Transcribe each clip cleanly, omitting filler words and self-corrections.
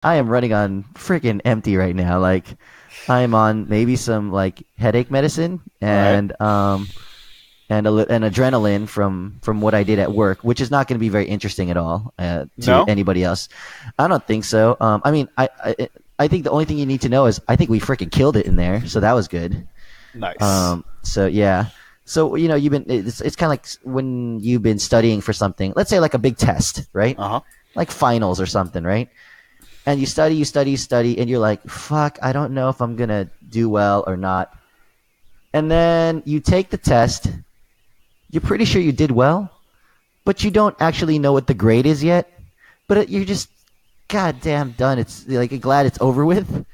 I am running on freaking empty right now. Like I am on maybe some like headache medicine Right? and adrenaline from what I did at work, which is not going to be very interesting at all to No? anybody else. I don't think so. I mean, I think the only thing you need to know is I think we freaking killed it in there, so that was good. Nice. So yeah. So you've been it's kind of like when you've been studying for something. Let's say like a big test, right? Uh-huh. Like finals or something, right? And you study, and you're like, fuck, I don't know if I'm gonna do well or not. And then you take the test. You're pretty sure you did well, but you don't actually know what the grade is yet. But you're just goddamn done. It's like glad it's over with,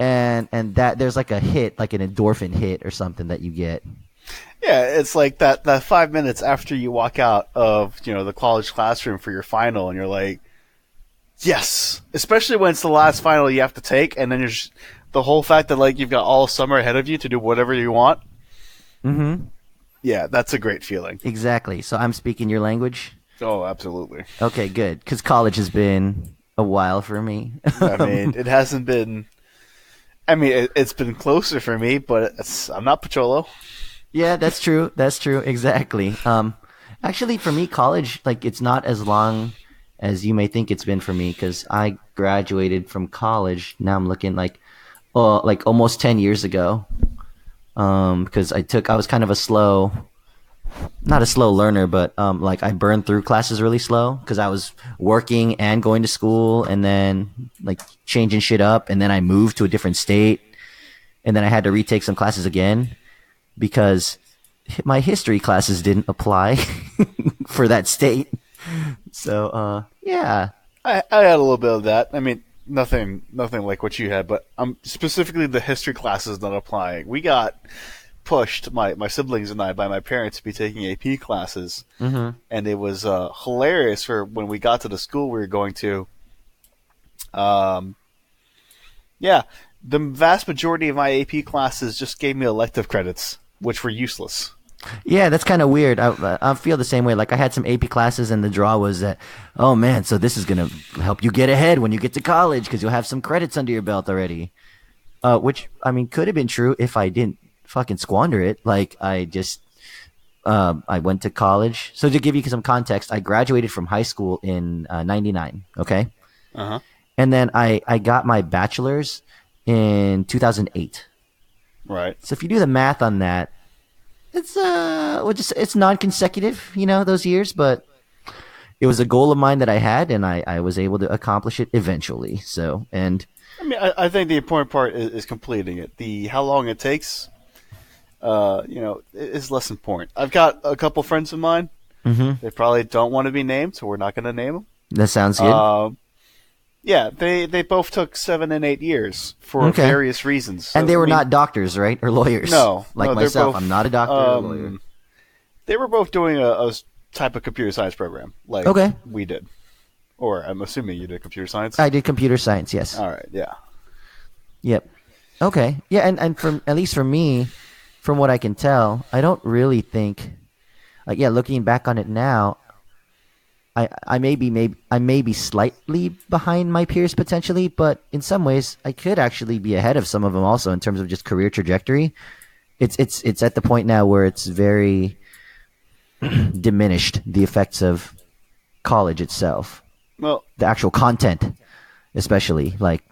and that there's like a hit, like an endorphin hit or something that you get. Yeah, it's like that 5 minutes after you walk out of, the college classroom for your final and you're like, yes. Especially when it's the last final you have to take and then you're just, the whole fact that like you've got all summer ahead of you to do whatever you want. Mm-hmm. Yeah, that's a great feeling. Exactly. So I'm speaking your language. Oh, absolutely. Okay, good. Because college has been a while for me. I mean, it hasn't been. I mean, it's been closer for me, but I'm not Pacholo. Yeah, that's true. That's true. Exactly. Actually, for me, college like it's not as long as you may think it's been for me because I graduated from college. Now I'm looking like almost 10 years ago. Because I was kind of a slow, not a slow learner, but like I burned through classes really slow because I was working and going to school and then like changing shit up, and then I moved to a different state, and then I had to retake some classes again because my history classes didn't apply for that state. So, yeah. I had a little bit of that. I mean, nothing like what you had, but specifically the history classes not applying. We got pushed, my siblings and I, by my parents to be taking AP classes, Hmm. and it was hilarious for when we got to the school we were going to. Um, yeah, the vast majority of my AP classes just gave me elective credits, which were useless. Yeah, that's kind of weird. I feel the same way. Like I had some AP classes, and the draw was that, oh man, so this is gonna help you get ahead when you get to college because you'll have some credits under your belt already. Which I mean could have been true if I didn't fucking squander it. Like I went to college. So to give you some context, I graduated from high school in '99. Okay, Uh huh. and then I got my bachelor's in 2008. Right. So if you do the math on that, it's it's non-consecutive, those years, but it was a goal of mine that I had, and I was able to accomplish it eventually. So, and I mean, I think the important part is completing it. The how long it takes, is less important. I've got a couple friends of mine. mhm, They probably don't want to be named, so we're not going to name that sounds them. good. Yeah, they both took 7 and 8 years for Okay, various reasons. and So they I were mean, not doctors, right, or lawyers, no, like no, they're myself. I'm both. not a doctor or a lawyer. They were both doing a type of computer science program, like Okay, we did. Or I'm assuming you did computer science. I did computer science. Yes. All right, yeah. Yep. Okay. Yeah, and from at least for me, from what I can tell, I don't really think like yeah, looking back on it now, I may be slightly behind my peers potentially, but in some ways I could actually be ahead of some of them also in terms of just career trajectory. It's at the point now where it's very diminished the effects of college itself, Well, the actual content, especially like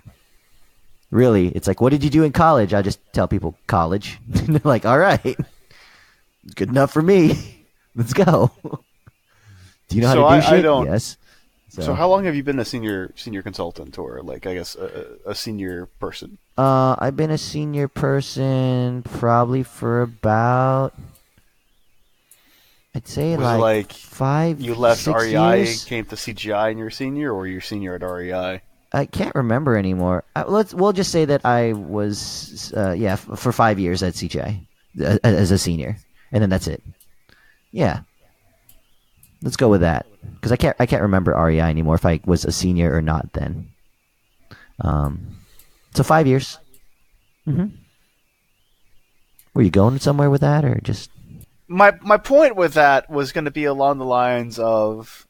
really, it's like what did you do in college? I just tell people college. They're like, all right, good enough for me. Let's go. Do you know how so to do I shit? don't. Yes. So So, how long have you been a senior consultant, or like I guess a senior person? I've been a senior person probably for about, I'd say Was it like like five, you left 6 years. REI, came to CGI, and you're a senior, or you're senior at REI? I can't remember anymore. We'll just say that I was, yeah, for 5 years at CJ as a senior, and then that's it. Yeah, let's go with that because I can't remember REI anymore if I was a senior or not then. Um, so 5 years. Hmm. Were you going somewhere with that or just? My point with that was going to be along the lines of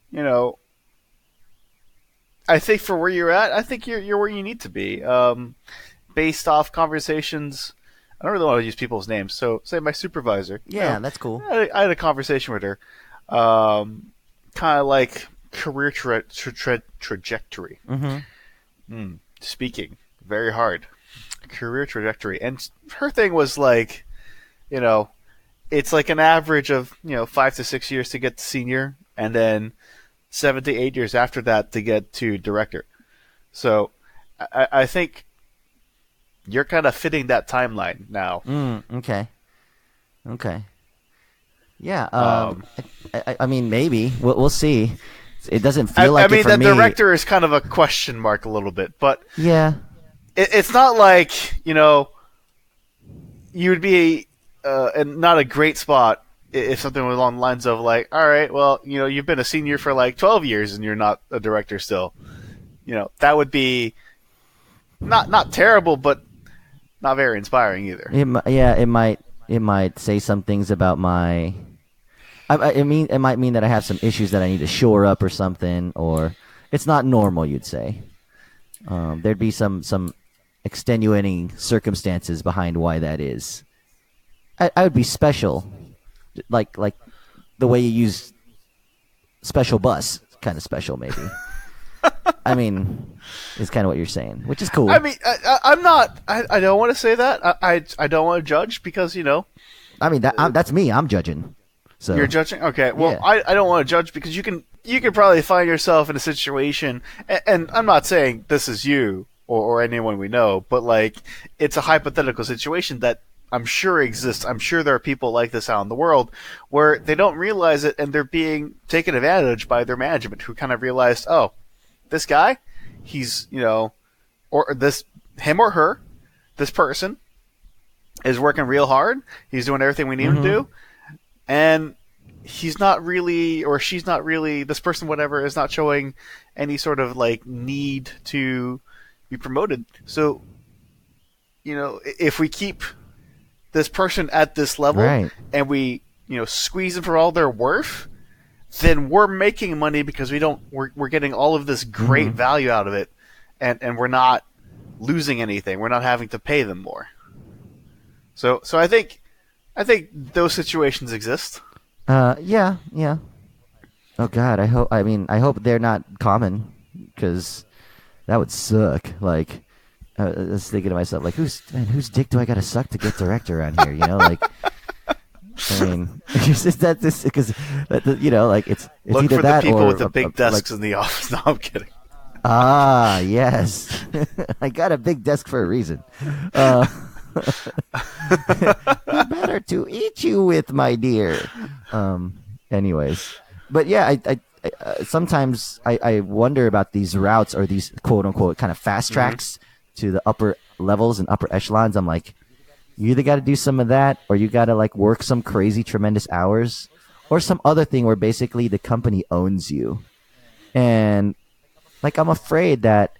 I think for where you're at, I think you're where you need to be. Based off conversations, I don't really want to use people's names. So, say my supervisor. Yeah, that's cool. I had a conversation with her, kind of like career trajectory. Speaking very hard, career trajectory, and her thing was like, you know, it's like an average of 5 to 6 years to get to senior, and then 7 to 8 years after that to get to director. So I think you're kind of fitting that timeline now. Okay. Yeah. I mean, maybe we'll see. It doesn't feel like I mean, it for the me. director is kind of a question mark a little bit, but Yeah. it's not like you would be in not a great spot if something was along the lines of like, all right, well, you've been a senior for like 12 years and you're not a director still. That would be not terrible, but not very inspiring either. It might say some things about my. It might mean that I have some issues that I need to shore up or something, or it's not normal. You'd say there'd be some extenuating circumstances behind why that is. I would be special, like the way you use special bus, kind of special maybe. I mean, is kind of what you're saying, which is cool. I mean, I'm not. I don't want to say that. I don't want to judge because I mean that's me. I'm judging. So you're judging. Okay. Well, Yeah. I don't want to judge because you can probably find yourself in a situation, and I'm not saying this is you or anyone we know, but like it's a hypothetical situation that I'm sure exists. I'm sure there are people like this out in the world where they don't realize it and they're being taken advantage by their management who kind of realized, oh, this guy, he's, or this, him or her, this person is working real hard. He's doing everything we need him to do. And he's not really, or she's not really, this person, whatever, is not showing any sort of like need to be promoted. So, if we keep this person at this level Right. and we, squeeze them for all they're worth, then we're making money because we're getting all of this great value out of it, and we're not losing anything. We're not having to pay them more. So I think those situations exist. Yeah. Oh God, I hope they're not common, because that would suck. Like, I was thinking to myself, like, whose dick do I gotta suck to get director around here? Like, I mean, is that this? Because like it's Look either for that the people or with the big desks like, in the office. No, I'm kidding. Ah, yes, I got a big desk for a reason. Better to eat you with, my dear. Anyways, but yeah, I sometimes I wonder about these routes or these quote unquote kind of fast tracks to the upper levels and upper echelons. I'm like, you either got to do some of that, or you got to like work some crazy tremendous hours, or some other thing where basically the company owns you. And like, I'm afraid that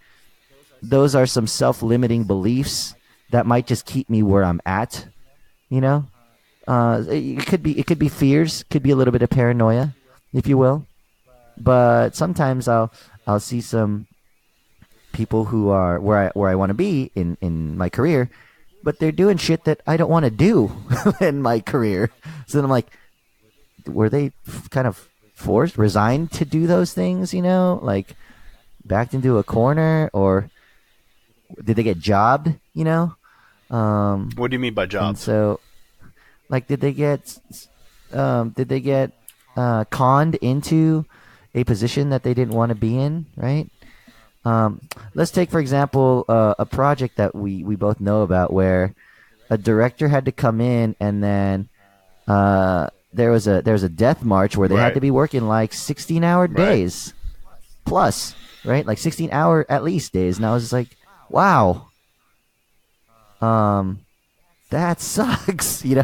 those are some self-limiting beliefs that might just keep me where I'm at. It could be fears, could be a little bit of paranoia, if you will. But sometimes I'll see some people who are where I want to be in my career, but they're doing shit that I don't want to do in my career. So then I'm like, were they kind of resigned to do those things? Like backed into a corner, or did they get jobbed? What do you mean by job? And so, like, did they get conned into a position that they didn't want to be in, right? Let's take, for example, a project that we both know about where a director had to come in, and then there was a death march where they had to be working like 16-hour days plus, right? Like 16-hour at least days. And I was just like, wow. That sucks, I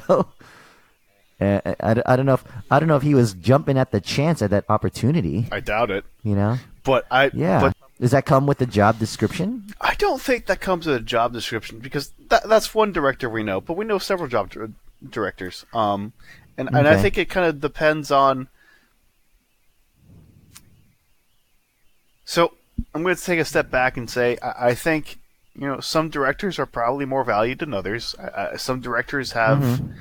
don't know if he was jumping at the chance at that opportunity. I doubt it. But does that come with the job description? I don't think that comes with a job description, because that's one director we know, but we know several job directors. And I think it kind of depends on. So I'm going to take a step back and say I think some directors are probably more valued than others. Some directors have. Mm-hmm.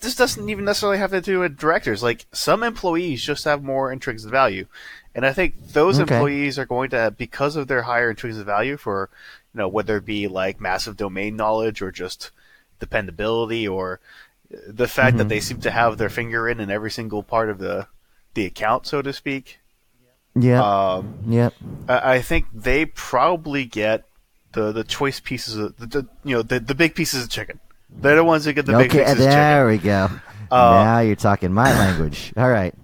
This doesn't even necessarily have to do with directors. Like some employees just have more intrinsic value, and I think those Okay. employees are going to, because of their higher intrinsic value for, whether it be like massive domain knowledge or just dependability or the fact that Mm-hmm. they seem to have their finger in every single part of the account, so to speak. Yep. Um, Yep. I think they probably get the choice pieces of the big pieces of chicken. They're the ones that get the big Okay, pieces of chicken. there we go. Uh, Now you're talking my language. All right.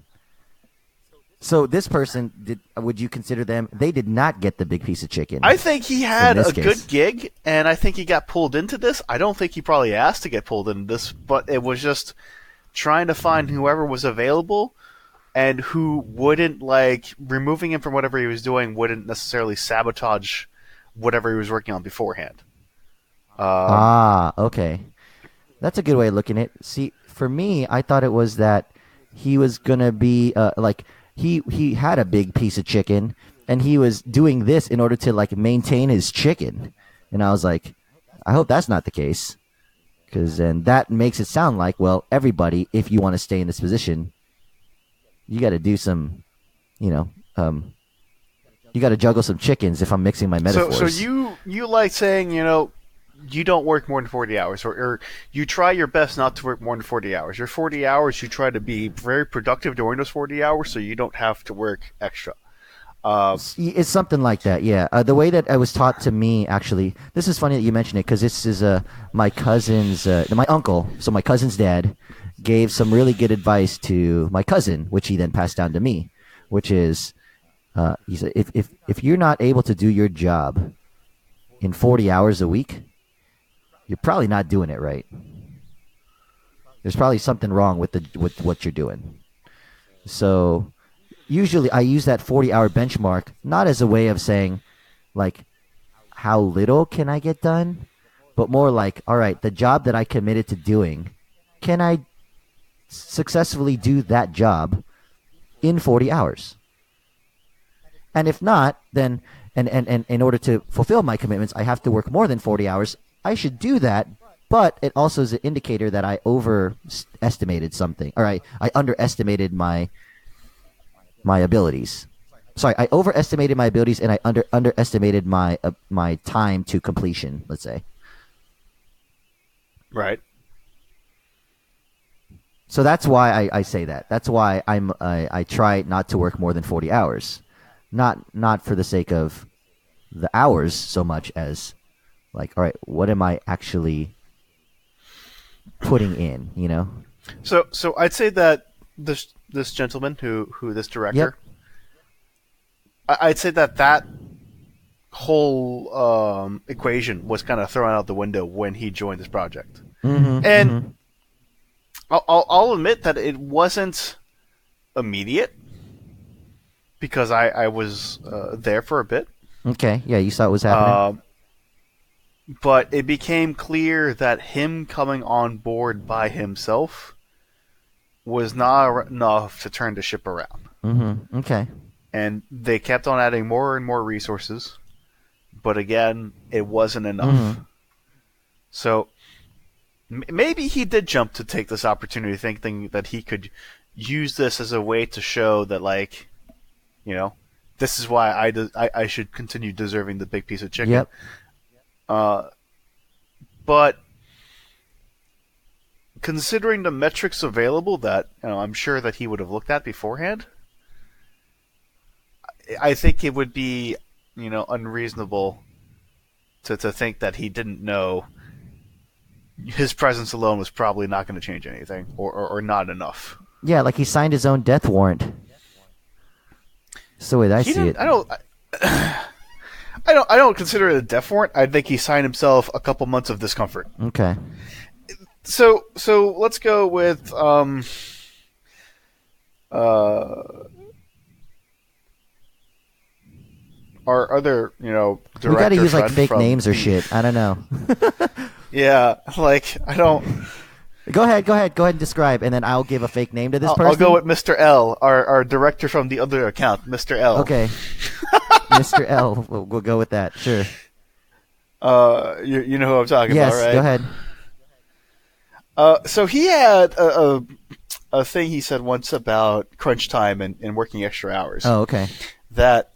So this person did. Would you consider them? They did not get the big piece of chicken. I think he had this a case. good gig, and I think he got pulled into this. I don't think he probably asked to get pulled into this, but it was just trying to find whoever was available and who wouldn't, like, removing him from whatever he was doing wouldn't necessarily sabotage whatever he was working on beforehand. Okay. That's a good way of looking at it. See, for me, I thought it was that he was gonna be like he had a big piece of chicken, and he was doing this in order to like maintain his chicken. And I was like, I hope that's not the case, because then that makes it sound like, well, everybody, if you want to stay in this position, you got to do some, you know, you got to juggle some chickens. If I'm mixing my metaphors. So you like saying, you don't work more than 40 hours, or you try your best not to work more than 40 hours. Your 40 hours, you try to be very productive during those 40 hours so you don't have to work extra. It's something like that, yeah. The way that it was taught to me, actually, this is funny that you mention it, because this is my cousin's, my uncle, so my cousin's dad, gave some really good advice to my cousin, which he then passed down to me, which is, he said, if you're not able to do your job in 40 hours a week, you're probably not doing it right. There's probably something wrong with what you're doing. So usually I use that 40-hour benchmark not as a way of saying, like, how little can I get done, but more like, all right, the job that I committed to doing, can I successfully do that job in 40 hours? And if not, then and in order to fulfill my commitments, I have to work more than 40 hours. I should do that, but it also is an indicator that I overestimated something. All right, I underestimated my abilities. Sorry, I overestimated my abilities, and I underestimated my my time to completion, let's say. Right. So that's why I say that. That's why I try not to work more than 40 hours. Not for the sake of the hours so much as, like, all right, what am I actually putting in, you know? So I'd say that this gentleman who this director, I'd say that whole equation was kind of thrown out the window when he joined this project. Mm-hmm, And mm-hmm. I'll admit that it wasn't immediate because I was there for a bit. Okay, yeah, you saw what was happening. But it became clear that him coming on board by himself was not enough to turn the ship around. Mm-hmm. Okay. And they kept on adding more and more resources, but again, it wasn't enough. Mm-hmm. So maybe he did jump to take this opportunity, thinking that he could use this as a way to show that, like, this is why I should continue deserving the big piece of chicken. Yep. But considering the metrics available that I'm sure that he would have looked at beforehand, I think it would be unreasonable to think that he didn't know his presence alone was probably not going to change anything or not enough. Yeah, like he signed his own death warrant. That's the way that I see it. I don't consider it a death warrant. I think he signed himself a couple months of discomfort. Okay. So let's go with our other director. We got to use like friend fake from names or shit. I don't know. Yeah, like I don't. Go ahead. Go ahead and describe, and then I'll give a fake name to this person. I'll go with Mr. L, our director from the other account, Mr. L. Okay, Mr. L. We'll go with that. Sure. You know who I'm talking Yes. about, right? Go ahead. So he had a thing he said once about crunch time and working extra hours. Oh, okay. That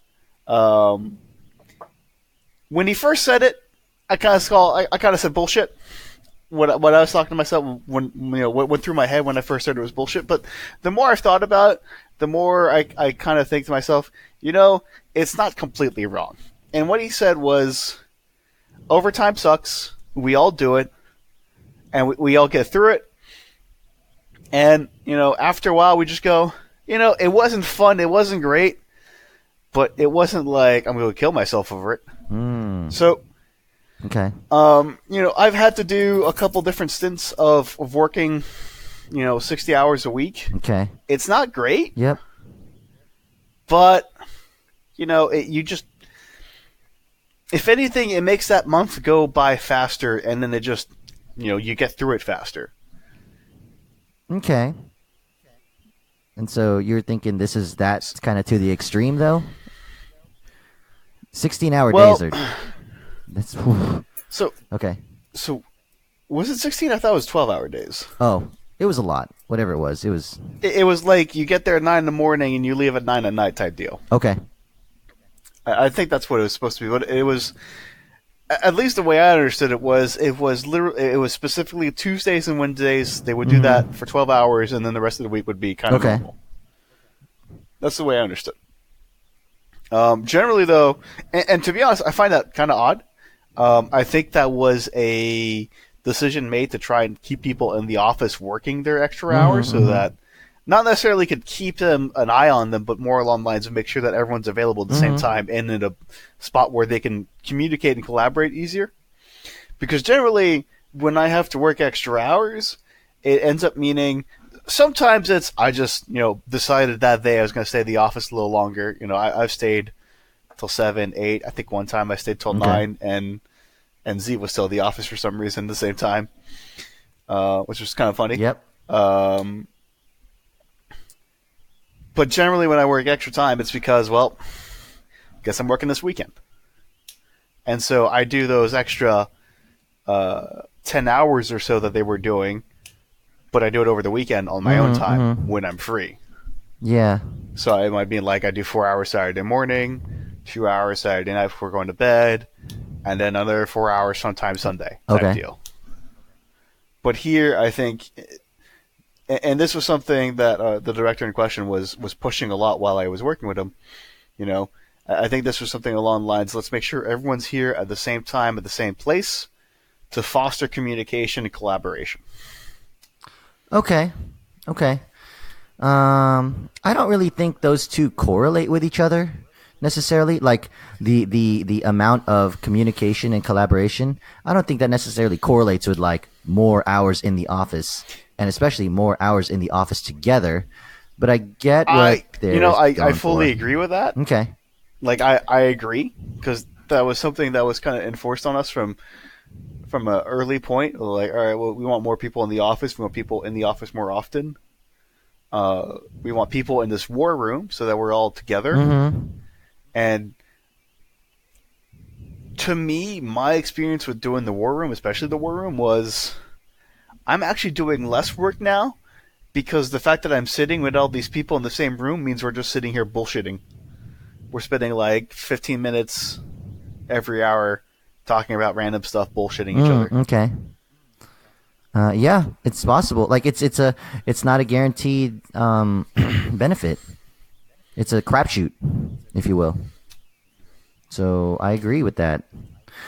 when he first said it, I kind of said bullshit. What I was talking to myself when what went through my head when I first heard it was bullshit. But the more I've thought about it, the more I kind of think to myself, it's not completely wrong. And what he said was, overtime sucks. We all do it, and we all get through it. And after a while, we just go, it wasn't fun, it wasn't great, but it wasn't like I'm going to kill myself over it. So. Okay. I've had to do a couple different stints of working, 60 hours a week. Okay. It's not great. Yep. But, if anything, it makes that month go by faster, and then it just, you get through it faster. Okay. And so you're thinking that's kind of to the extreme, though? 16-hour days are... That's So okay. So was it 16? I thought it was 12-hour days. Oh, it was a lot. Whatever it was, it was. It was like you get there at 9 in the morning and you leave at 9 at night type deal. Okay. I think that's what it was supposed to be, but it was, at least the way I understood it was specifically Tuesdays and Wednesdays they would do that for 12 hours, and then the rest of the week would be kind of normal. That's the way I understood. Generally, though, and to be honest, I find that kind of odd. I think that was a decision made to try and keep people in the office working their extra hours so that not necessarily could keep them an eye on them, but more along the lines of make sure that everyone's available at the same time and in a spot where they can communicate and collaborate easier. Because generally, when I have to work extra hours, it ends up meaning sometimes it's I just decided that day I was going to stay at the office a little longer. I've stayed till 7, 8. I think one time I stayed till 9, and Z was still at the office for some reason at the same time, which was kind of funny. Yep. But generally, when I work extra time, it's because, well, guess I'm working this weekend, and so I do those extra 10 hours or so that they were doing, but I do it over the weekend on my own time when I'm free. Yeah. So it might be like I do 4 hours Saturday morning, 2 hours Saturday night before going to bed, and then another 4 hours sometime Sunday type deal. But here, I think, and this was something that the director in question was pushing a lot while I was working with him. I think this was something along the lines: let's make sure everyone's here at the same time at the same place to foster communication and collaboration. Okay. I don't really think those two correlate with each other necessarily. Like the amount of communication and collaboration, I don't think that necessarily correlates with like more hours in the office, and especially more hours in the office together. But I get what I fully agree with that. Okay. Like I agree, because that was something that was kind of enforced on us from an early point. Like, all right, well, we want more people in the office. We want people in the office more often. We want people in this war room so that we're all together. And to me, my experience with doing the war room, especially the war room, was I'm actually doing less work now because the fact that I'm sitting with all these people in the same room means we're just sitting here bullshitting. We're spending like 15 minutes every hour talking about random stuff, bullshitting each other. Okay. Yeah, it's possible. Like it's not a guaranteed benefit. It's a crapshoot, if you will. So I agree with that.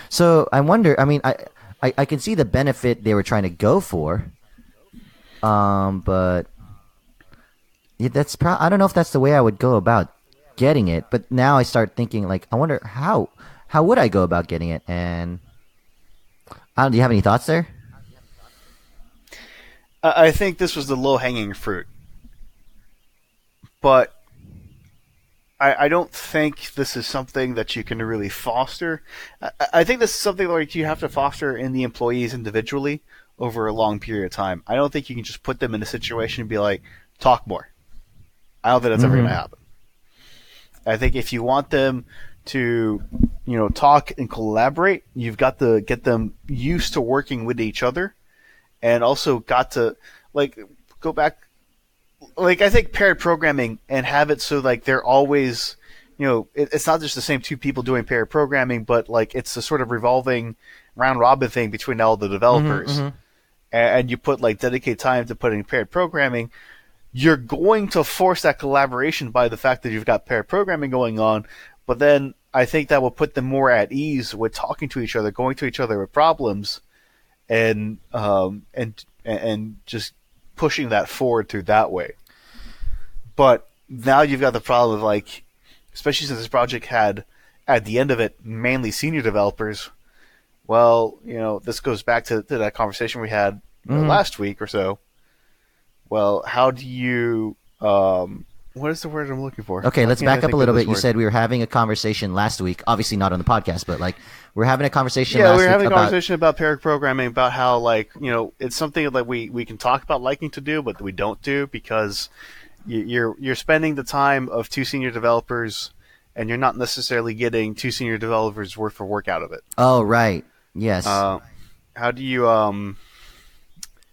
So I wonder. I mean, I can see the benefit they were trying to go for. But yeah, I don't know if that's the way I would go about getting it. But now I start thinking like, I wonder how would I go about getting it? And do you have any thoughts there? I think this was the low-hanging fruit. But I don't think this is something that you can really foster. I think this is something like you have to foster in the employees individually over a long period of time. I don't think you can just put them in a situation and be like, talk more. I don't think that's ever going to happen. I think if you want them to, talk and collaborate, you've got to get them used to working with each other, and also got to go back. I think paired programming and have it so they're always, it's not just the same two people doing paired programming, but it's a sort of revolving round robin thing between all the developers, and you put dedicated time to putting paired programming. You're going to force that collaboration by the fact that you've got paired programming going on, but then I think that will put them more at ease with talking to each other, going to each other with problems, and just pushing that forward through that way. But now you've got the problem of especially since this project had at the end of it mainly senior developers. Well, this goes back to that conversation we had last week or so. Well, how do you what is the word I'm looking for? Okay, let's back up a little bit. You said we were having a conversation last week, obviously not on the podcast, but we're having a conversation last week. Yeah, we were having a conversation about paired programming, about how it's something that we can talk about liking to do, but we don't do because you're spending the time of two senior developers and you're not necessarily getting two senior developers worth of work out of it. Oh, right. Yes. How do you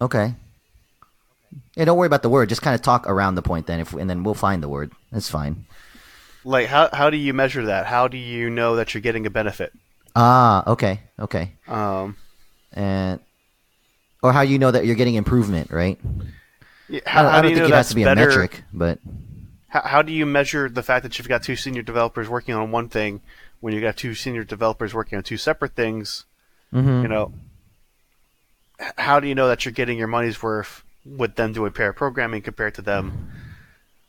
Okay. Yeah, don't worry about the word. Just kind of talk around the point then, and then we'll find the word. That's fine. How do you measure that? How do you know that you're getting a benefit? Okay. And or how you know that you're getting improvement, right? Yeah, I don't think it has to be a metric, but how do you measure the fact that you've got two senior developers working on one thing when you've got two senior developers working on two separate things? How do you know that you're getting your money's worth with them doing pair programming compared to them?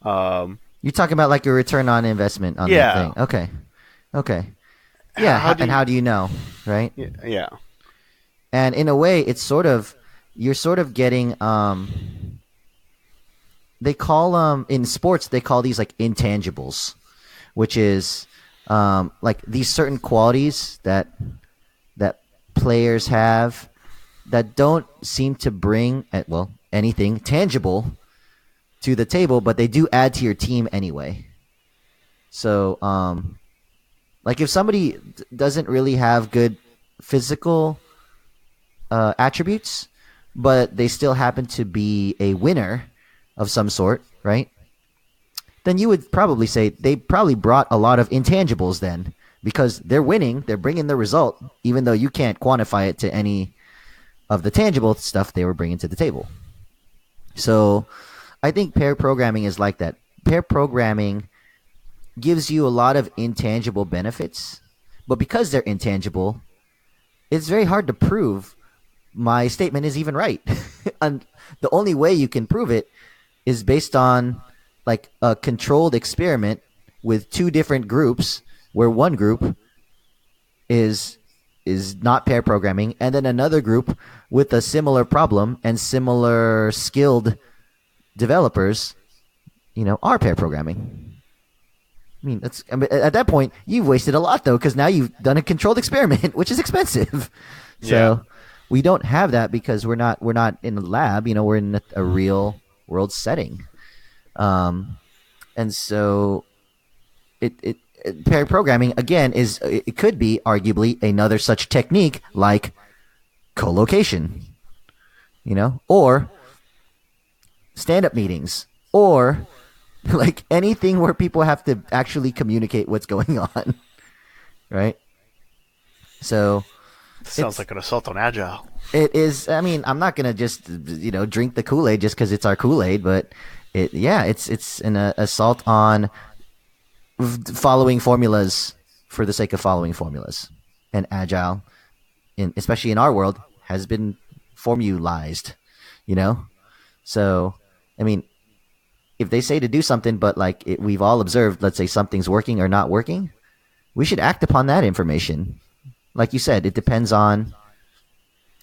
You're talking about your return on investment on that thing. Okay. Yeah, how do you know, right? Yeah. And in a way, it's you're sort of getting they call in sports, they call these intangibles, which is these certain qualities that players have that don't seem to bring anything tangible to the table, but they do add to your team anyway. So if somebody doesn't really have good physical attributes, but they still happen to be a winner of some sort, right? Then you would probably say they probably brought a lot of intangibles then, because they're winning, they're bringing the result, even though you can't quantify it to any of the tangible stuff they were bringing to the table. So I think pair programming is like that. Pair programming gives you a lot of intangible benefits, but because they're intangible, it's very hard to prove my statement is even right. And the only way you can prove it is based on a controlled experiment with two different groups, where one group is not pair programming, and then another group with a similar problem and similar skilled developers, are pair programming. I mean, at that point, you've wasted a lot, though, because now you've done a controlled experiment, which is expensive. So we don't have that because we're not in a lab. We're in a real world setting, and so it pair programming again it could be arguably another such technique like co-location, or stand-up meetings, or anything where people have to actually communicate what's going on, right? So sounds like an assault on Agile. It is. I mean, I'm not gonna just drink the Kool-Aid just because it's our Kool-Aid, but it's an assault on following formulas for the sake of following formulas. And Agile, especially in our world, has been formulized. So I mean, if they say to do something, but we've all observed, let's say something's working or not working, we should act upon that information. Like you said, it depends on.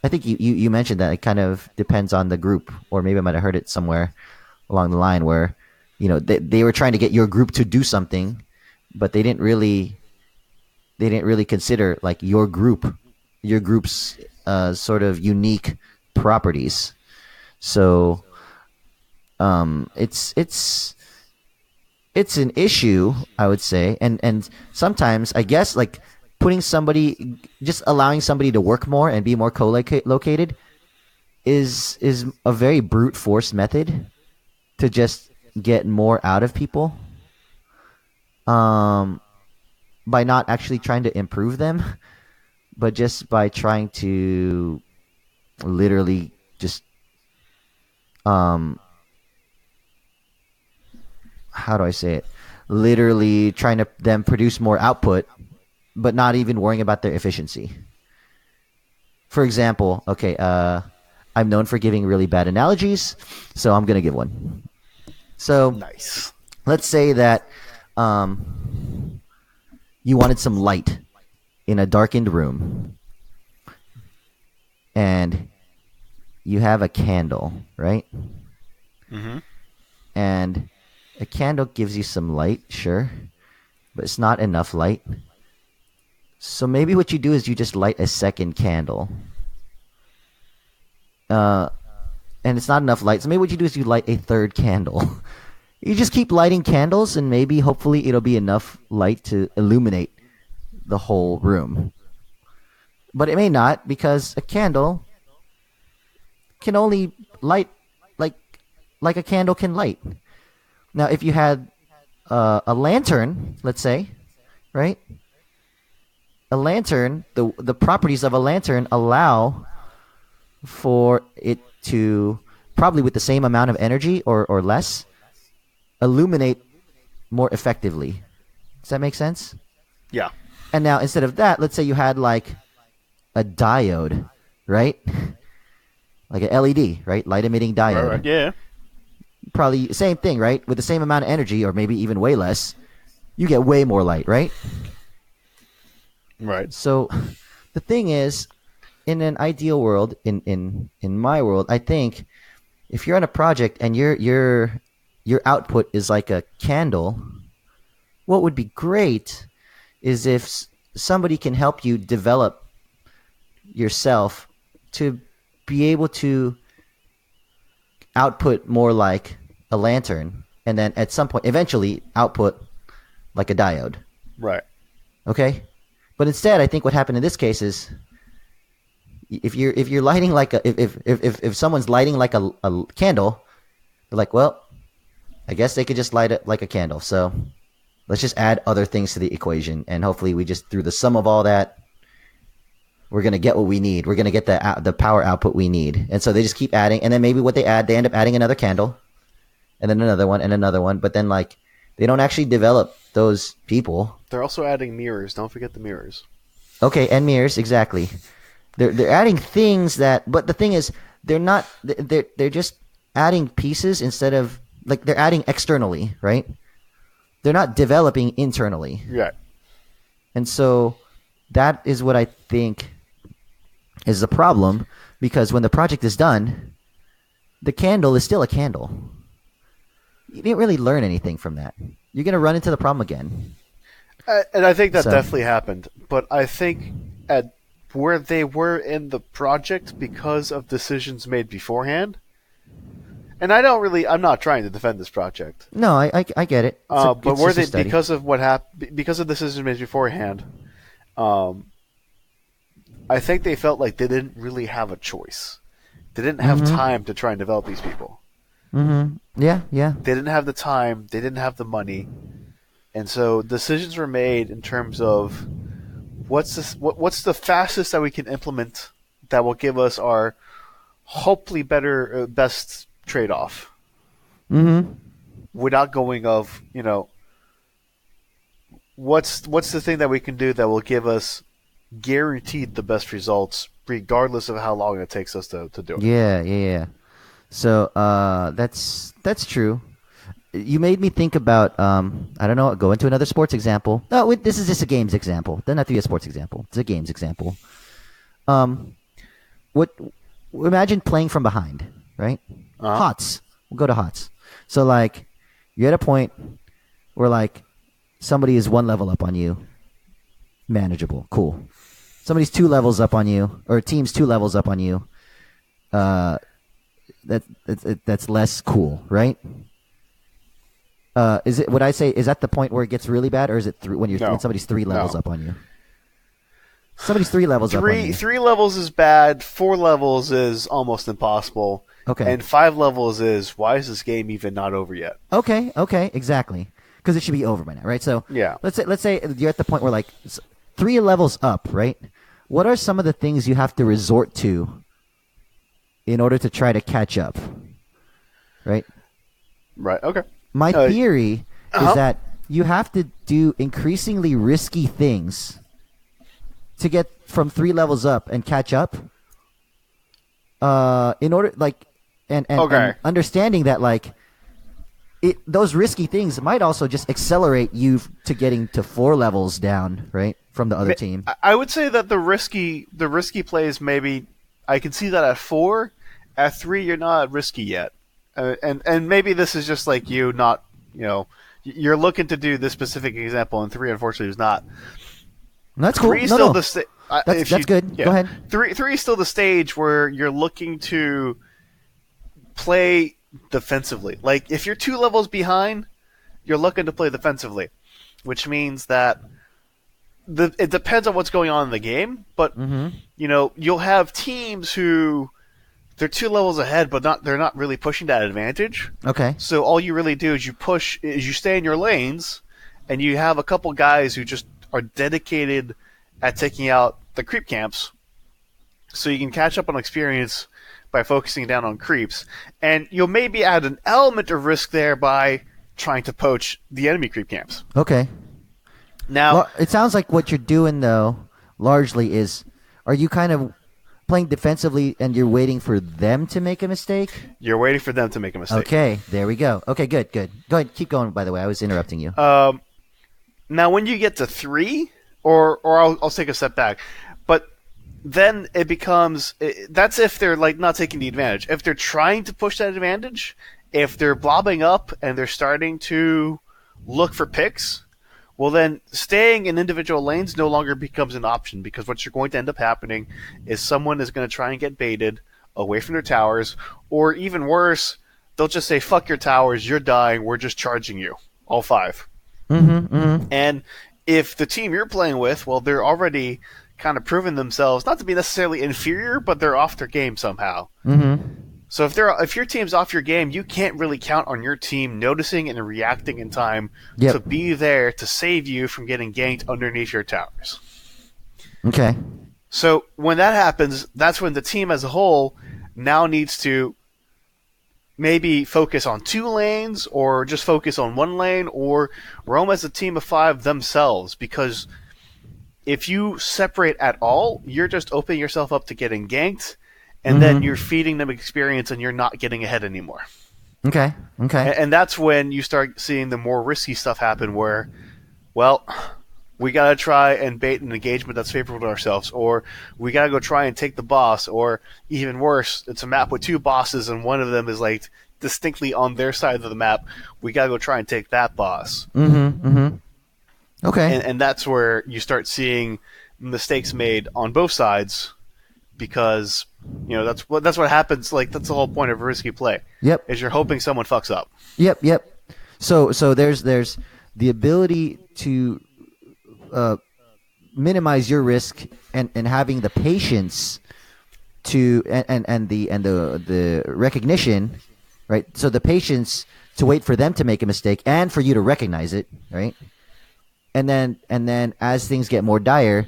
I think you mentioned that it kind of depends on the group, or maybe I might have heard it somewhere along the line where, they were trying to get your group to do something, but they didn't really consider your group's sort of unique properties. So it's an issue, I would say, and sometimes I guess like just allowing somebody to work more and be more co-located is a very brute force method to just get more out of people. By not actually trying to improve them, but just by trying to literally just how do I say it? Literally trying to them produce more output, but not even worrying about their efficiency. For example, okay, I'm known for giving really bad analogies, so I'm gonna give one. So Nice. let's say that you wanted some light in a darkened room, and you have a candle, right? Mm-hmm. And a candle gives you some light, sure, but it's not enough light. So maybe what you do is you just light a second candle. And it's not enough light. So maybe what you do is you light a third candle. You just keep lighting candles, and maybe hopefully it'll be enough light to illuminate the whole room. But it may not, because a candle can only light like a candle can light. Now, if you had a lantern, let's say, right? A lantern, the properties of a lantern allow for it to, probably with the same amount of energy or less, illuminate more effectively. Does that make sense? Yeah. And now, instead of that, let's say you had like a diode, right? Like an LED, right? Light emitting diode. Right. Yeah. Probably same thing, right? With the same amount of energy, or maybe even way less, you get way more light, right? Right. So the thing is, in an ideal world, in my world, I think if you're on a project and your output is like a candle, what would be great is if somebody can help you develop yourself to be able to output more like a lantern, and then at some point eventually output like a diode. Right. Okay? But instead, I think what happened in this case is if you're lighting like if someone's lighting like a candle, they're like, well, I guess they could just light it like a candle. So let's just add other things to the equation, and hopefully we just, through the sum of all that, we're gonna get what we need. We're gonna get the power output we need. And so they just keep adding, and then maybe what they add, they end up adding another candle, and then another one, and another one. But then like they don't actually develop those people. They're also adding mirrors. Don't forget the mirrors. Okay, and mirrors, exactly. They're adding things that, but the thing is, they're not. They're just adding pieces instead of, like, they're adding externally, right? They're not developing internally. Right. And so that is what I think is the problem, because when the project is done, the candle is still a candle. You didn't really learn anything from that. You're going to run into the problem again. And I think that So- definitely happened. But I think at where they were in the project because of decisions made beforehand, and I'm not trying to defend this project. No, I get it. But it's were just a they, study. because of what happened, because of decisions made beforehand, I think they felt like they didn't really have a choice. They didn't have time to try and develop these people. Yeah. They didn't have the time. They didn't have the money, and so decisions were made in terms of what's the fastest that we can implement that will give us our hopefully best trade-off. Without going of, what's the thing that we can do that will give us guaranteed the best results regardless of how long it takes us to do it. Yeah. So that's true. You made me think about I don't know. Go into another sports example. No, this is just a games example. Doesn't have to be a sports example. It's a games example. Imagine playing from behind, right? HOTS. We'll go to HOTS. So like, you're at a point where like somebody is one level up on you. Manageable, cool. Somebody's 2 levels up on you, or a team's 2 levels up on you. that's less cool, right? Is it? Would I say is that the point where it gets really bad, or is it when somebody's 3 levels No. up on you? Somebody's 3 levels up on you. Three levels is bad. 4 levels is almost impossible. Okay. And 5 levels is, why is this game even not over yet? Okay, exactly. Because it should be over by now, right? So Yeah. let's say you're at the point where like 3 levels up, right? What are some of the things you have to resort to in order to try to catch up, right? Right. Okay. My theory uh-huh. is that you have to do increasingly risky things to get from 3 levels up and catch up. In order, like, and understanding that, like, those risky things might also just accelerate you to getting to 4 levels down, right, from the other team. I would say that the risky plays, maybe I can see that at 4. At 3, you're not risky yet, and maybe this is just like you not, you're looking to do this specific example, and 3 unfortunately is not. That's cool. 3 no. That's good. Yeah. Go ahead. 3 is still the stage where you're looking to play defensively. Like, if you're 2 levels behind, you're looking to play defensively, which means that it depends on what's going on in the game. But you'll have teams who they're 2 levels ahead, but they're not really pushing that advantage. Okay. So all you really do is you stay in your lanes, and you have a couple guys who just are dedicated at taking out the creep camps, so you can catch up on experience by focusing down on creeps, and you'll maybe add an element of risk there by trying to poach the enemy creep camps. Okay. Now, well, it sounds like what you're doing, though, largely is, are you kind of playing defensively and you're waiting for them to make a mistake? You're waiting for them to make a mistake. Okay, there we go. Okay, good. Go ahead, keep going, by the way. I was interrupting you. Now, when you get to 3, or I'll take a step back, but then it becomes, that's if they're like not taking the advantage. If they're trying to push that advantage, if they're blobbing up and they're starting to look for picks, well then staying in individual lanes no longer becomes an option, because what you're going to end up happening is someone is going to try and get baited away from their towers, or even worse, they'll just say, fuck your towers, you're dying, we're just charging you, all 5. And if the team you're playing with, well, they're already kind of proven themselves not to be necessarily inferior, but they're off their game somehow. So if your team's off your game, you can't really count on your team noticing and reacting in time to be there to save you from getting ganked underneath your towers. Okay. So when that happens, that's when the team as a whole now needs to maybe focus on 2 lanes, or just focus on 1 lane, or roam as a team of 5 themselves, because if you separate at all, you're just opening yourself up to getting ganked, and then you're feeding them experience and you're not getting ahead anymore. Okay. And that's when you start seeing the more risky stuff happen, where, well, we got to try and bait an engagement that's favorable to ourselves, or we got to go try and take the boss, or even worse, it's a map with 2 bosses and one of them is like distinctly on their side of the map. We got to go try and take that boss. Okay. And that's where you start seeing mistakes made on both sides, because that's what happens. Like, that's the whole point of a risky play. Yep. Is you're hoping someone fucks up. Yep. So there's the ability to minimize your risk, and having the patience to and the recognition, right? So the patience to wait for them to make a mistake and for you to recognize it, right? And then as things get more dire,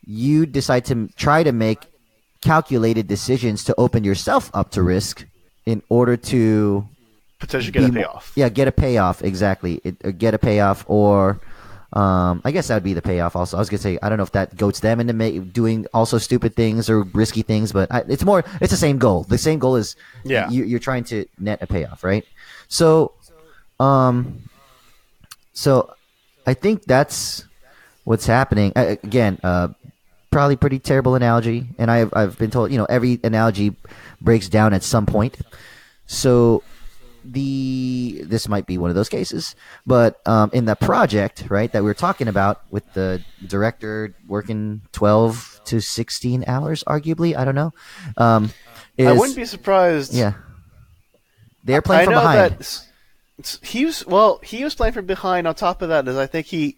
you decide to try to make calculated decisions to open yourself up to risk in order to potentially get a payoff. Get a payoff, exactly. Get a payoff, or I guess that would be the payoff also. I was going to say, I don't know if that goats them into doing also stupid things or risky things, but it's the same goal. The same goal is you're trying to net a payoff, right? So I think that's what's happening. Again, probably pretty terrible analogy, and I've been told, every analogy breaks down at some point. So this might be one of those cases, but in the project, right, that we were talking about, with the director working 12 to 16 hours, arguably, I don't know. is I wouldn't be surprised. yeah. They're playing I from know behind. that he was playing from behind. On top of that, is I think he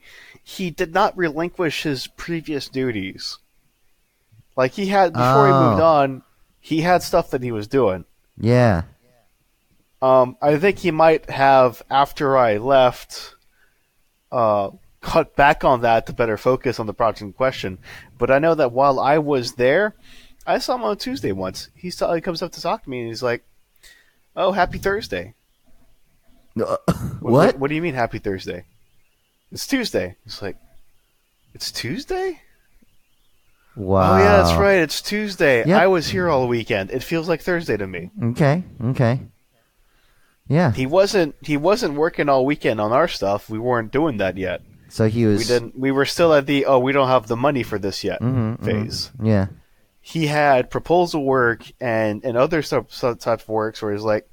did not relinquish his previous duties. Like he had before he moved Oh. on, he had stuff that he was doing. Yeah. I think he might have after I left, cut back on that to better focus on the project in question. But I know that while I was there, I saw him on Tuesday once. He comes up to talk to me and he's like, "Oh, happy Thursday." What? What do you mean happy Thursday? It's Tuesday. It's like, it's Tuesday? Wow. Oh yeah, that's right. It's Tuesday. Yep. I was here all weekend. It feels like Thursday to me. Okay. Yeah. He wasn't working all weekend on our stuff. We weren't doing that yet. So he was. We were still at the we don't have the money for this yet phase. Yeah. He had proposal work and other types of works where he's like,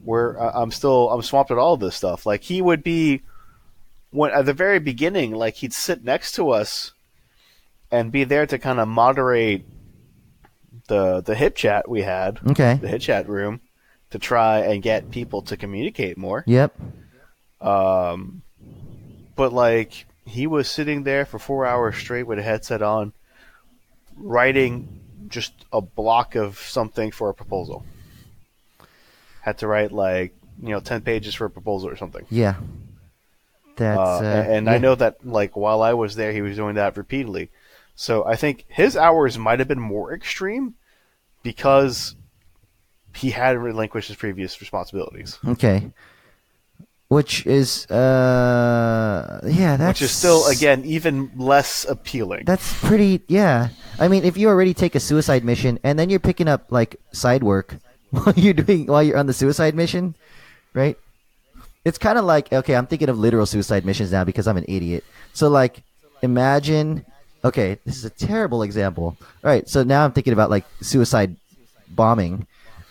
I'm swamped with all this stuff. Like he would be at the very beginning, like he'd sit next to us and be there to kind of moderate the hip chat we had, Okay. the hip chat room, to try and get people to communicate more. Yep. But like he was sitting there for 4 hours straight with a headset on, writing just a block of something for a proposal. Had to write 10 pages for a proposal or something. Yeah. That's. And yeah. I know that like while I was there, he was doing that repeatedly. So I think his hours might have been more extreme because he hadn't relinquished his previous responsibilities. Okay. Which is yeah, that's Which is still again even less appealing. That's pretty yeah. I mean, if you already take a suicide mission and then you're picking up like side work while you're on the suicide mission, right? It's kind of like, okay, I'm thinking of literal suicide missions now because I'm an idiot. So like imagine, okay, this is a terrible example. All right, so now I'm thinking about like suicide bombing.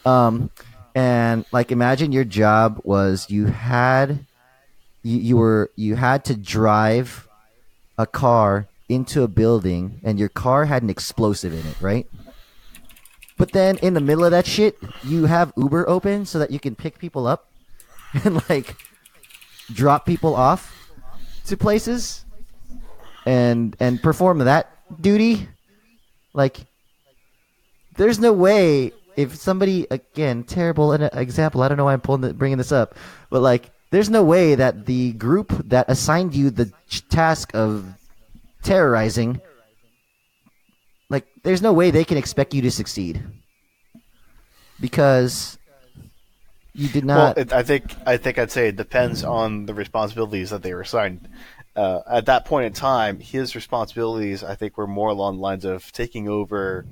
And like imagine your job was you had to drive a car into a building and your car had an explosive in it, right? But then in the middle of that shit, you have Uber open so that you can pick people up and like drop people off to places and perform that duty. Like there's no way if somebody, again, terrible example, I don't know why I'm bringing this up, but like there's no way that the group that assigned you the task of terrorizing, like there's no way they can expect you to succeed because you did not. Well, I think I'd say it depends on the responsibilities that they were assigned. At that point in time, his responsibilities I think were more along the lines of taking over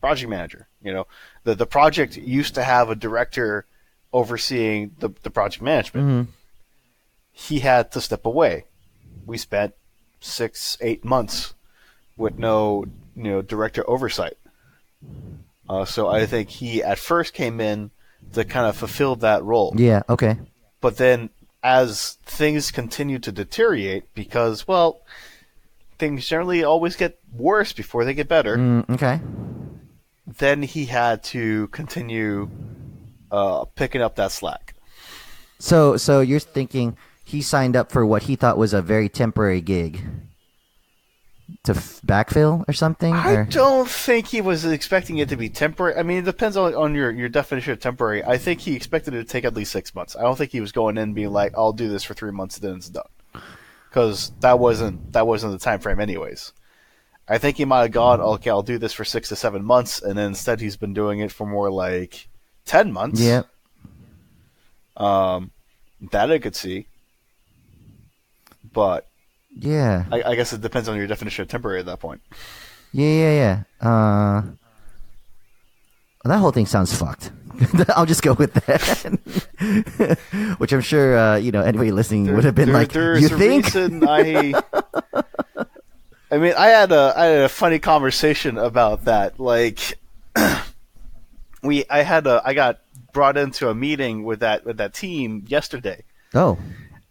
project manager. You know, the project used to have a director overseeing the project management. Mm-hmm. He had to step away. We spent 6-8 months with no director oversight. So I think he at first came in to kind of fulfill that role. Yeah. Okay. But then as things continue to deteriorate, because things generally always get worse before they get better. Okay. Then he had to continue picking up that slack. So you're thinking he signed up for what he thought was a very temporary gig to backfill or something? I don't think he was expecting it to be temporary. I mean, it depends on your definition of temporary. I think he expected it to take at least 6 months. I don't think he was going in being like, I'll do this for 3 months and then it's done. Because that wasn't the time frame anyways. I think he might have gone, okay, I'll do this for 6 to 7 months, and then instead he's been doing it for more like 10 months. Yeah. That I could see. But yeah. I guess it depends on your definition of temporary at that point. Yeah. That whole thing sounds fucked. I'll just go with that. Which I'm sure, anybody listening would have been like, you think? Reason I mean, I had a funny conversation about that. Like, I got brought into a meeting with that team yesterday. Oh.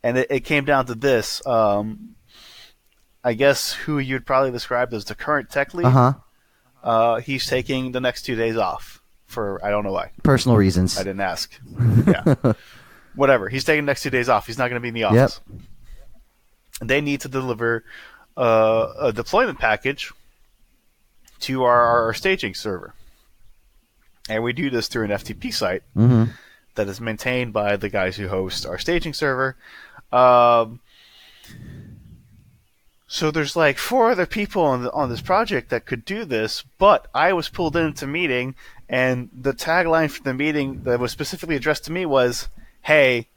And it came down to this. I guess who you'd probably describe as the current tech lead. Uh-huh. He's taking the next 2 days off for I don't know why. Personal reasons. I didn't ask. Yeah. Whatever. He's taking the next 2 days off. He's not going to be in the office. Yep. And they need to deliver a deployment package to our staging server. And we do this through an FTP site Mm-hmm. that is maintained by the guys who host our staging server. So there's like 4 other people on this project that could do this, but I was pulled into a meeting, and the tagline for the meeting that was specifically addressed to me was, "Hey,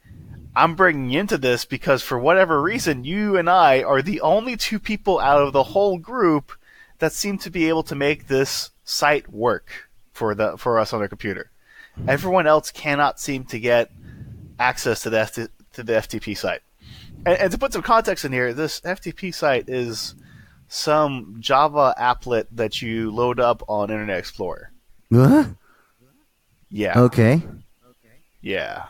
I'm bringing you into this because for whatever reason, you and I are the only 2 people out of the whole group that seem to be able to make this site work for us on our computer. Everyone else cannot seem to get access to the FTP site." And to put some context in here, this FTP site is some Java applet that you load up on Internet Explorer. What? Yeah. Okay. Yeah.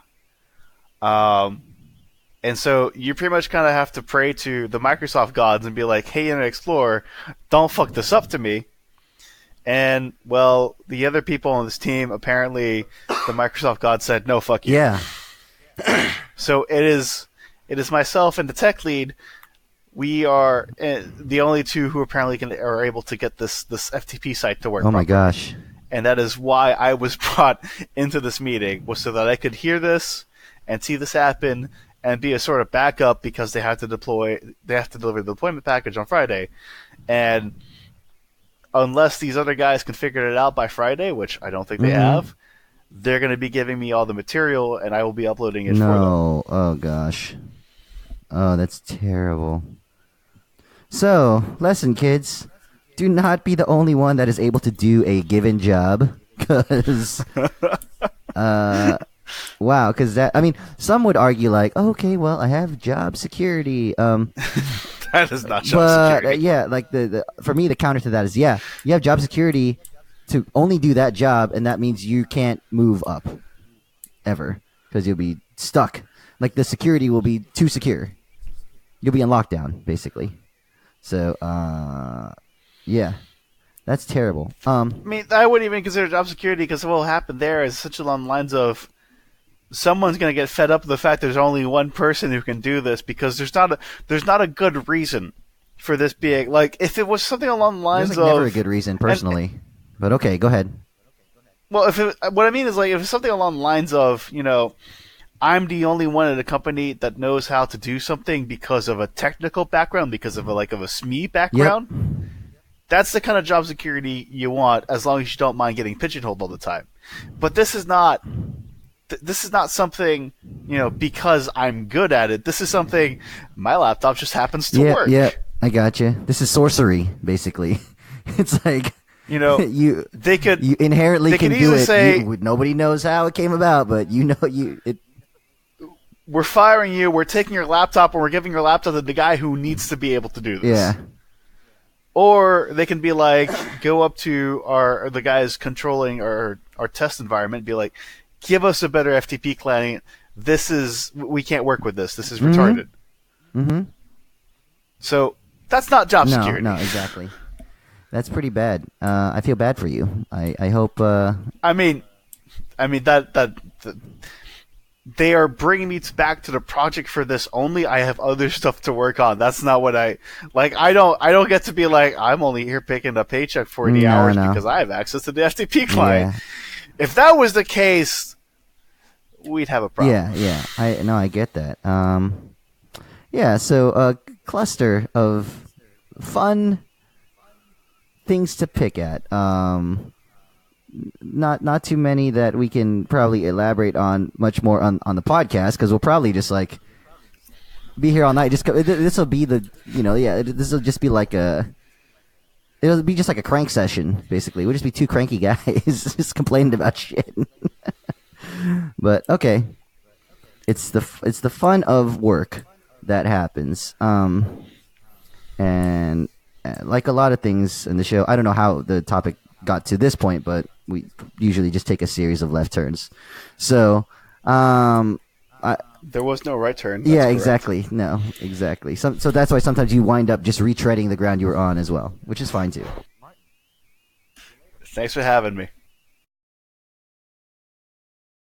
And so you pretty much kind of have to pray to the Microsoft gods and be like, "Hey, Internet Explorer, don't fuck this up to me." And, well, the other people on this team, apparently the Microsoft gods said, "No, fuck you." Yeah. So it is myself and the tech lead. We are the only 2 who apparently are able to get this FTP site to work. Oh my properly. gosh. And that is why I was brought into this meeting, was so that I could hear this and see this happen and be a sort of backup, because they have to deliver the deployment package on Friday. And unless these other guys can figure it out by Friday, which I don't think they have, they're going to be giving me all the material, and I will be uploading it for them. No. Oh gosh. Oh, that's terrible. So, lesson, kids. Do not be the only one that is able to do a given job. Because, wow, because that, I mean, some would argue like, oh, okay, well, I have job security. That is not job But security. yeah, like for me, the counter to that is, yeah, you have job security to only do that job, and that means you can't move up ever because you'll be stuck. Like the security will be too secure. You'll be in lockdown, basically. So, yeah, that's terrible. I mean, I wouldn't even consider job security, because what will happen there is such along the lines of someone's going to get fed up with the fact there's only one person who can do this, because there's not a good reason for this being, like, if it was something along the lines There's like of never a good reason, personally. But okay, go ahead. well, what I mean is, like, if it's something along the lines of, I'm the only one at a company that knows how to do something because of a technical background, because of a SME background. That's the kind of job security you want, as long as you don't mind getting pigeonholed all the time. But this is not something, because I'm good at it. This is something my laptop just happens to work. Yeah, I gotcha. This is sorcery, basically. It's like you inherently they can could do easily it. say, Nobody knows how it came about, but we're firing you, we're taking your laptop, and we're giving your laptop to the guy who needs to be able to do this. Yeah. Or they can be like, go up to the guys controlling our test environment and be like, give us a better FTP client. We can't work with this. This is retarded. Mm-hmm. So that's not job security. No, exactly. That's pretty bad. I feel bad for you. I hope. I mean that they are bringing me back to the project for this only. I have other stuff to work on. That's not what I like. I don't get to be like, I'm only here picking a paycheck for 40 hours because I have access to the FTP client. Yeah. If that was the case, we'd have a problem. Yeah. I get that. Yeah. So a cluster of fun things to pick at. Not too many that we can probably elaborate on much more on the podcast, because we'll probably just like be here all night. This will be this will just be like it'll be just like a crank session, basically. We'll just be 2 cranky guys just complaining about shit. But okay, it's the fun of work that happens. And like a lot of things in the show, I don't know how the topic got to this point, but we usually just take a series of left turns. So, there was no right turn. Yeah, exactly. No, exactly. So that's why sometimes you wind up just retreading the ground you were on as well, which is fine too. Thanks for having me.